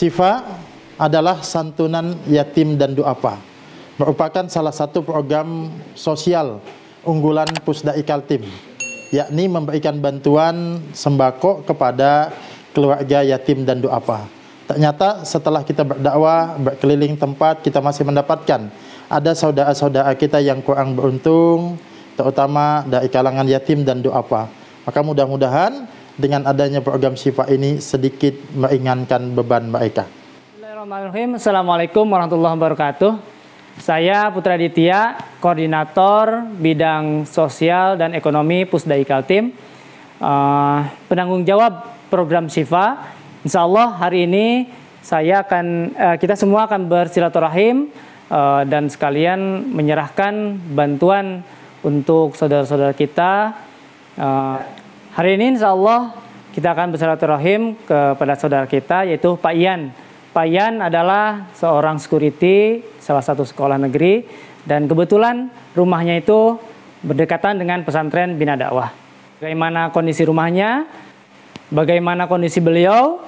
Syifa adalah santunan yatim dan duafa, merupakan salah satu program sosial unggulan Pusdai Kaltim, yakni memberikan bantuan sembako kepada keluarga yatim dan duafa. Ternyata setelah kita berdakwah, berkeliling tempat, kita masih mendapatkan ada saudara-saudara kita yang kurang beruntung, terutama dari kalangan yatim dan duafa. Maka mudah-mudahan dengan adanya program Syifa ini sedikit meringankan beban mereka. Bismillahirrahmanirrahim. Assalamualaikum warahmatullahi wabarakatuh. Saya Putra Ditya, Koordinator Bidang Sosial dan Ekonomi Pusdai Kaltim, penanggung jawab program Syifa. Insya Allah hari ini kita semua akan bersilaturahim dan sekalian menyerahkan bantuan untuk saudara-saudara kita. Hari ini insya Allah kita akan bersilaturahim kepada saudara kita, yaitu Pak Ian. Pak Ian adalah seorang security salah satu sekolah negeri, dan kebetulan rumahnya itu berdekatan dengan pesantren Bina Dakwah. Bagaimana kondisi rumahnya, bagaimana kondisi beliau,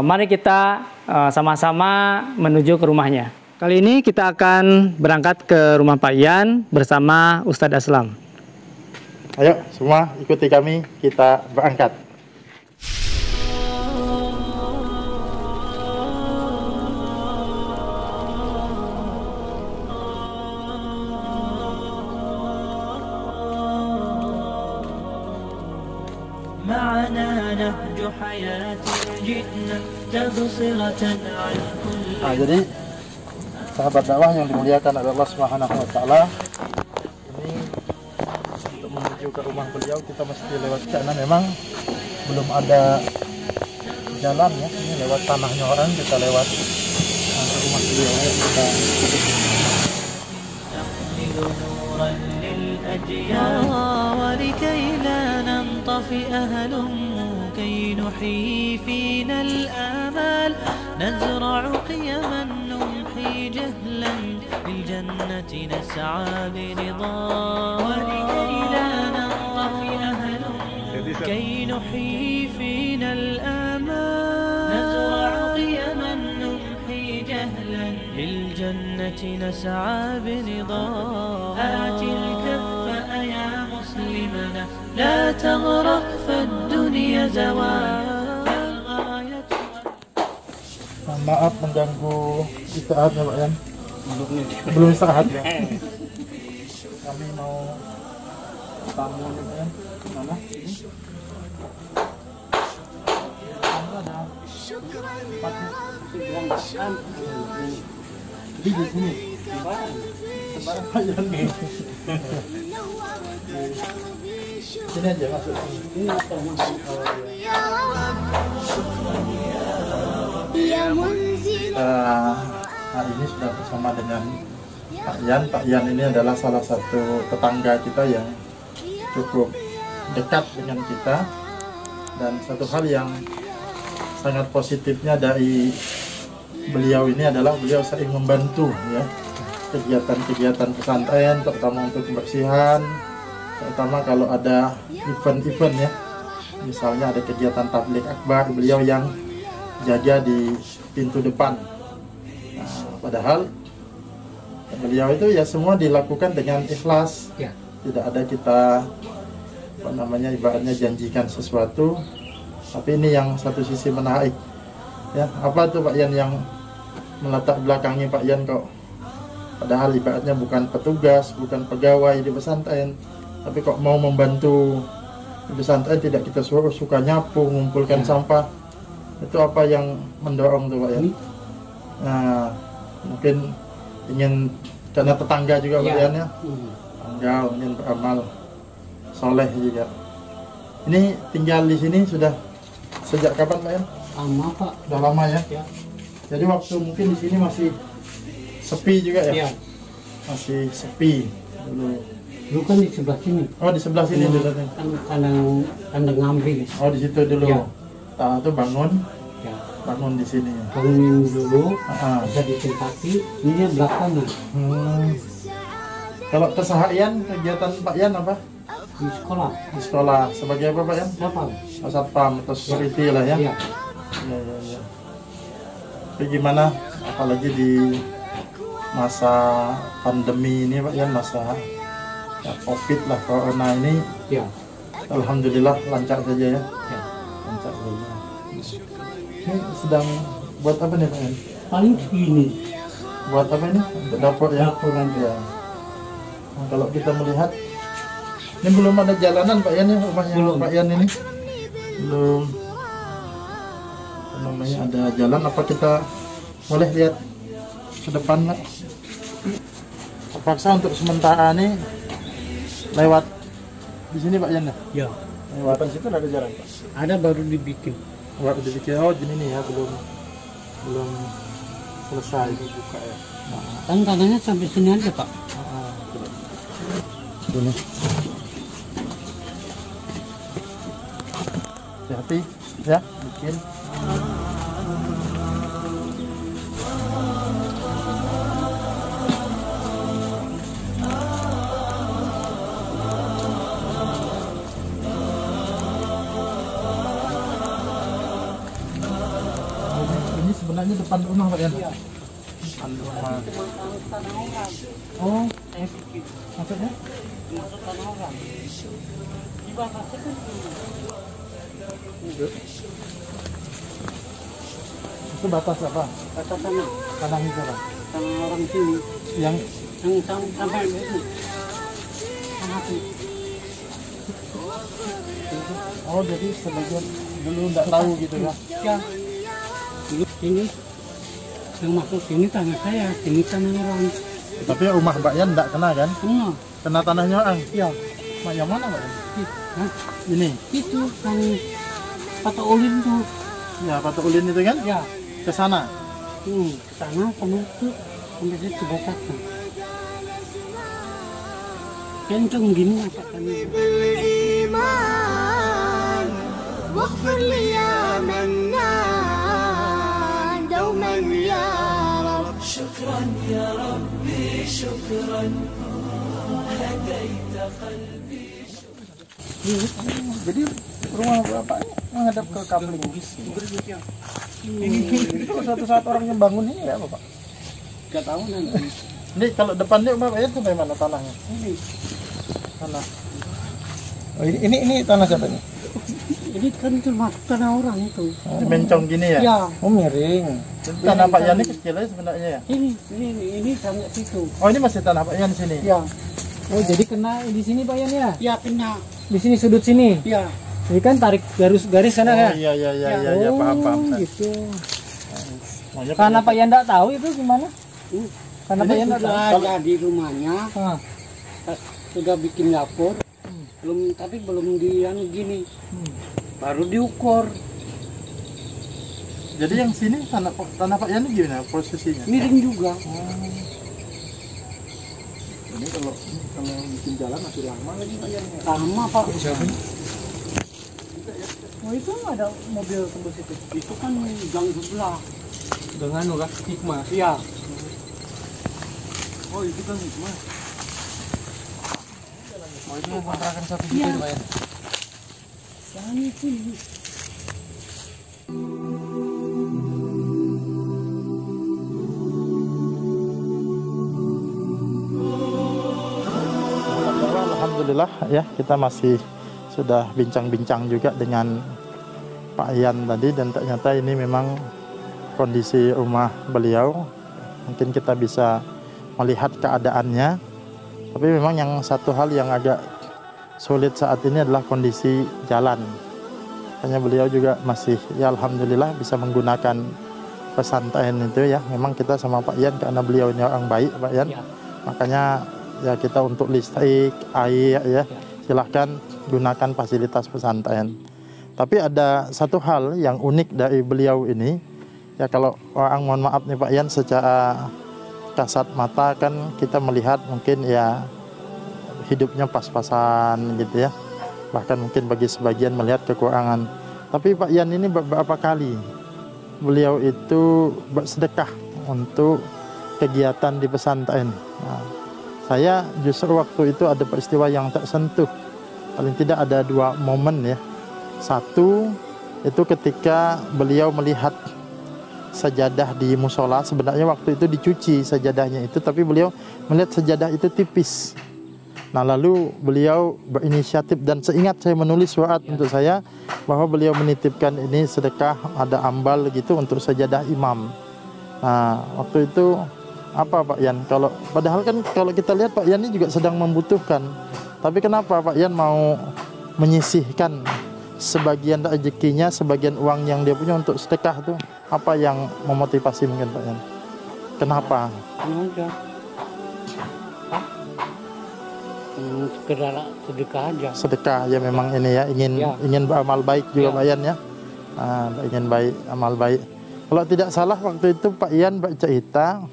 mari kita sama-sama menuju ke rumahnya. Kali ini kita akan berangkat ke rumah Pak Ian bersama Ustadz Aslam. Ayo semua ikuti kami, kita berangkat. Nah, jadi sahabat dakwah yang dimuliakan oleh Allah Subhanahu wa taala, menuju ke rumah beliau kita mesti lewat sana. Memang belum ada jalan ya, ini lewat tanahnya orang, kita lewat ke rumah beliau ya, kita كي نحيي فينا الآمال نزرع قيما نمحي جهلا للجنة نسعى بنضال آت الكف يا مسلمنا لا تغرق فالدنيا زوال. Maaf mengganggu istirahatnya Pak Yan. Belum istirahat ya. Kami mau tamu nih Pak Yan. Mana? Ini. Di sini. Sembarang Pak Yan nih. Sini aja masuk. Ini hari ini sudah bersama dengan Pak Yan. Pak Yan ini adalah salah satu tetangga kita yang cukup dekat dengan kita, dan satu hal yang sangat positifnya dari beliau ini adalah beliau sering membantu ya kegiatan-kegiatan pesantren, terutama untuk kebersihan, terutama kalau ada event-event ya, misalnya ada kegiatan tabligh akbar, beliau yang jaga di pintu depan. Nah, padahal beliau itu ya semua dilakukan dengan ikhlas ya. Tidak ada kita ibaratnya janjikan sesuatu, tapi ini yang satu sisi menarik ya. Apa tuh Pak Yan yang melatar belakangi Pak Yan kok padahal ibaratnya bukan petugas, bukan pegawai di pesantren, tapi kok mau membantu di pesantren, tidak kita suruh, suka nyapu, mengumpulkan sampah. Itu apa yang mendorong tuh Pak Yan? Nah, mungkin ingin karena tetangga juga Pak Yan ya, tetangga ingin beramal soleh juga. Ini tinggal di sini sudah sejak kapan Pak Yan? Lama Pak. Sudah lama ya? Ya. Jadi waktu mungkin di sini masih sepi juga ya? Ya. Masih sepi dulu. Dulu kan di sebelah sini. Oh di sebelah sini dulu. Kandang ngambing. Oh di situ dulu. Ya. Nah, itu bangun. Ya. Bangun di sini. Bangunin dulu. Bisa ditempati. Ini belakangan. Kalau keseharian kegiatan Pak Yan apa? Di sekolah. Di sekolah. Sebagai apa Pak Yan? Satpam. Satpam atau security lah ya? Iya. Ya. Tapi gimana, apalagi di masa pandemi ini Pak Yan, masa ya, COVID lah, corona ini, Ya. alhamdulillah lancar saja ya. Ya. Lancar saja. Ini sedang buat apa nih Pak Yan? Paling ini Buat apa ini? Untuk dapur ya? laporan Ya. Nah, kalau kita melihat, ini belum ada jalanan Pak Yan ya, rumahnya Belum. Pak Yan ini. Belum. Apa namanya, ada jalan, apa kita boleh lihat ke depan Pak? Terpaksa untuk sementara ini lewat di sini Pak Yan ya? Ya. Lewat situ ada jalan Pak? Ada baru dibikin. Wah, udah dikira, oh gini nih ya, belum selesai dibuka ya. Kan tanahnya sampai sini aja Pak. Ini. Hati-hati ya, bikin. Ini sebenarnya depan rumah Pak Yan. Depan rumah. Oh, maksudnya? Masuk tanah orang. Di batasnya kan Itu batas apa? batas tanah. Tanah itu Pak. Tanah orang sini. Yang Yang sampai ini. Tanah itu. oh jadi sebagian dulu nggak tahu gitu kan? Ya. Dulu sini. Yang masuk sini tanah saya. Sini tanah orang. Tapi rumah Mbak Yan nggak kena kan? Semua. Kena tanahnya orang. Ya. Mak yang mana Mbak Yan? Hah? Ini. Itu yang Pata Ulin tuh. Ya Patu Ulin itu kan? Ya. Ke sana. Ke sana sama itu sampai situ batasnya. Kenceng gini apa tadi? بالإيمان واغفر لي يا منان دوما يا رب شكرا يا ربي شكرا هديت قلبي. Jadi rumah Bapak menghadap ke Kamling. Ini suatu saat orang yang bangun ini ya Bapak? Gak tahu nanti. Ini kalau depannya Bapak Yan sampai mana tanahnya? Ini. Tanah. Oh, ini tanah siapa ini? Ini kan termasuk tanah orang itu. Mencong gini ya? Ya. Oh miring. Tanah Pak Yan ini kecilnya sebenarnya ya? Ini sampai situ. Oh ini masih tanah Pak Yan sini? Ya. Oh, jadi kena di sini Pak Yan ya? Ya kena. Di sini sudut sini. Ya. Ini kan tarik garis sana Oh ya? iya paham. Gitu. Makanya Karena Pak Yan enggak tahu itu gimana? Karena Pak Yan enggak tahu. Sudah ada di rumahnya. Ah. Sudah bikin dapur. Belum di yang gini. Baru diukur. Jadi yang sini tanah Pak Yan ini gimana posisinya? Miring juga. Ini kalau bikin jalan masih lama lagi Pak Yan. Lama Pak. Oh, itu ada mobil tembus itu. Itu kan gang sebelah. Dengan ulah hikmah. Iya. Oh itu kan hikmah. Oh itu kontrakan satu Iya. gitu Pak Yan. Jangan itu. Alhamdulillah ya, kita masih sudah bincang-bincang juga dengan Pak Yan tadi, dan ternyata ini memang kondisi rumah beliau. Mungkin kita bisa melihat keadaannya, tapi memang yang satu hal yang agak sulit saat ini adalah kondisi jalan. Hanya beliau juga masih ya alhamdulillah bisa menggunakan pesantren itu ya. Memang kita sama Pak Yan karena beliau ini orang baik Pak Yan, Ya. makanya ya kita untuk listrik, air ya, silahkan gunakan fasilitas pesantren. Tapi ada satu hal yang unik dari beliau ini, ya kalau orang mohon maaf nih Pak Yan, secara kasat mata kan kita melihat mungkin ya hidupnya pas-pasan gitu ya. Bahkan mungkin bagi sebagian melihat kekurangan. Tapi Pak Yan ini beberapa kali beliau itu bersedekah untuk kegiatan di pesantren. Nah, saya justru waktu itu ada peristiwa yang tersentuh. Paling tidak ada dua momen ya. Satu, itu ketika beliau melihat sajadah di musola. Sebenarnya waktu itu dicuci sajadahnya itu, tapi beliau melihat sajadah itu tipis. Nah, lalu beliau berinisiatif, dan seingat saya menulis surat untuk saya bahwa beliau menitipkan ini sedekah ada ambal gitu untuk sajadah imam. Nah, waktu itu apa Pak Yan? Padahal kan kalau kita lihat Pak Yan ini juga sedang membutuhkan. Tapi kenapa Pak Yan mau menyisihkan sebagian rezekinya, sebagian uang yang dia punya untuk sedekah tuh? Apa yang memotivasi mungkin Pak Yan? Kenapa? Aja. Sekedar sedekah aja. Sedekah ya, memang ini ya, ingin beramal baik juga Pak Yan ya. Ingin baik, amal baik. Kalau tidak salah waktu itu Pak Yan bercerita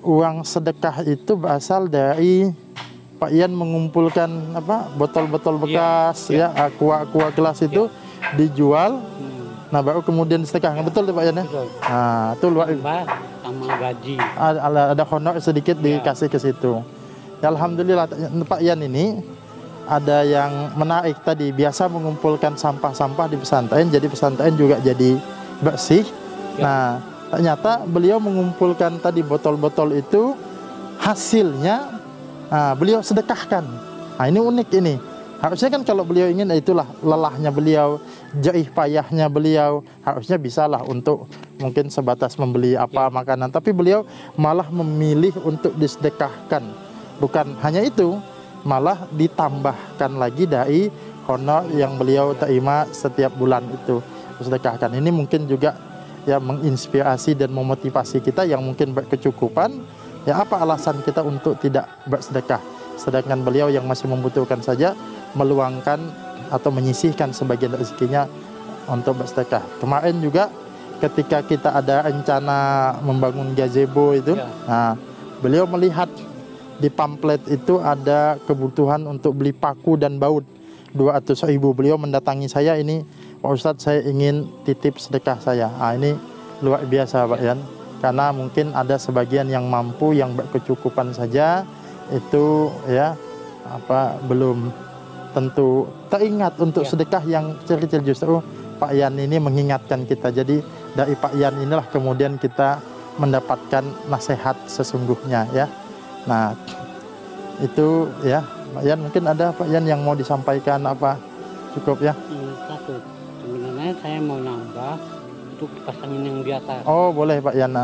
uang sedekah itu berasal dari Pak Yan mengumpulkan botol-botol bekas aqua gelas itu dijual. Nah, baru kemudian sedekah. Betul tuh Pak Yan ya? Betul. Nah, itu luar Sama gaji. ada honor sedikit dikasih ke situ. Ya, alhamdulillah Pak Yan ini ada yang menarik tadi, biasa mengumpulkan sampah-sampah di pesantren, jadi pesantren juga jadi bersih. Nah, ternyata beliau mengumpulkan tadi botol-botol itu, hasilnya beliau sedekahkan. Nah, ini unik ini. Harusnya kan kalau beliau ingin, itulah lelahnya beliau, jerih payahnya beliau, harusnya bisalah untuk mungkin sebatas membeli makanan. Tapi beliau malah memilih untuk disedekahkan. Bukan hanya itu, malah ditambahkan lagi dari honor yang beliau terima setiap bulan itu disedekahkan. Ini mungkin juga ya menginspirasi dan memotivasi kita yang mungkin berkecukupan. Ya, apa alasan kita untuk tidak bersedekah? Sedangkan beliau yang masih membutuhkan saja meluangkan atau menyisihkan sebagian rezekinya untuk bersedekah. Kemarin juga ketika kita ada rencana membangun gazebo itu, nah, beliau melihat di pamflet itu ada kebutuhan untuk beli paku dan baut 200.000. Beliau mendatangi saya, ini Pak Ustadz, saya ingin titip sedekah saya. Nah, ini luar biasa Pak Yan. Karena mungkin ada sebagian yang mampu, yang berkecukupan saja, itu ya belum tentu teringat untuk sedekah yang kecil-kecil. Justru Pak Yan ini mengingatkan kita. Jadi dari Pak Yan inilah kemudian kita mendapatkan nasihat sesungguhnya ya. Nah, itu ya Pak Yan, mungkin ada Pak Yan yang mau disampaikan apa? Cukup ya? Satu, sebenarnya saya mau nambah untuk pasangin yang di atas. Oh, boleh Pak Yan.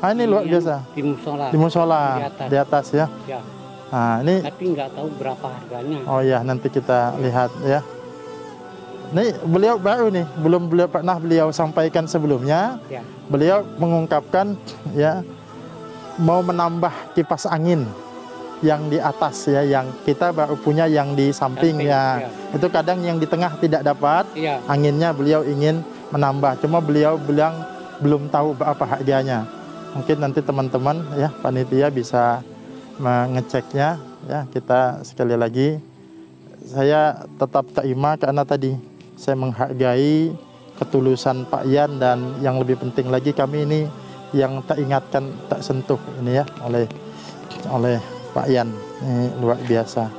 Ini luar biasa. Di musola. Di musola, di atas ya. Ya. Nah, ini. Tapi nggak tahu berapa harganya. Oh ya, nanti kita lihat ya. Ini beliau baru nih, belum pernah beliau sampaikan sebelumnya. Ya. Beliau mengungkapkan ya mau menambah kipas angin yang di atas ya, yang kita baru punya yang di samping ya. Itu kadang yang di tengah tidak dapat anginnya, beliau ingin menambah. Cuma beliau bilang belum tahu berapa harganya. Mungkin nanti teman-teman ya panitia bisa mengeceknya ya. Kita sekali lagi, saya tetap terima karena tadi saya menghargai ketulusan Pak Yan, dan yang lebih penting lagi kami ini yang teringatkan, tak sentuh ini ya oleh Pak Yan. Ini luar biasa.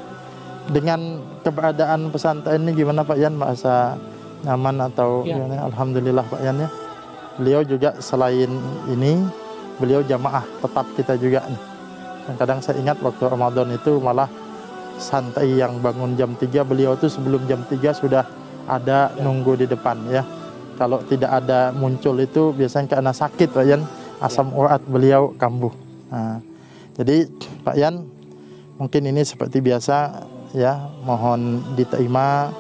Dengan keberadaan pesantren ini gimana Pak Yan, merasa nyaman atau gimana? Alhamdulillah Pak Yan ya. Beliau juga selain ini, beliau jamaah tetap kita juga nih. Kadang saya ingat waktu Ramadan itu malah santri yang bangun jam 3, beliau tuh sebelum jam 3 sudah ada nunggu di depan ya. Kalau tidak ada muncul itu biasanya karena sakit Pak Yan, asam urat beliau kambuh. Nah, jadi Pak Yan, mungkin ini seperti biasa ya, mohon diterima.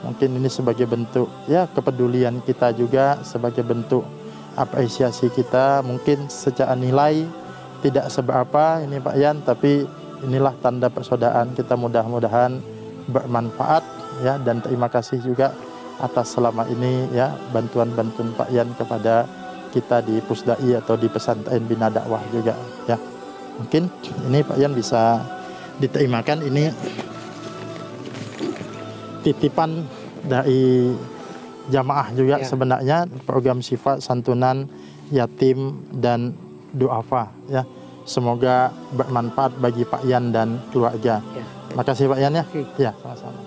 Mungkin ini sebagai bentuk ya kepedulian kita juga, sebagai bentuk apresiasi kita. Mungkin secara nilai tidak seberapa ini Pak Yan, tapi inilah tanda persaudaraan kita, mudah-mudahan bermanfaat ya. Dan terima kasih juga atas selama ini ya bantuan-bantuan Pak Yan kepada kita di Pusdai atau di pesantren Bina Dakwah juga ya. Mungkin ini Pak Yan bisa diterimakan, ini titipan dari jamaah juga sebenarnya, program sifat santunan yatim dan duafa ya. Semoga bermanfaat bagi Pak Yan dan keluarga. Makasih Pak Yan ya. Ya, sama-sama.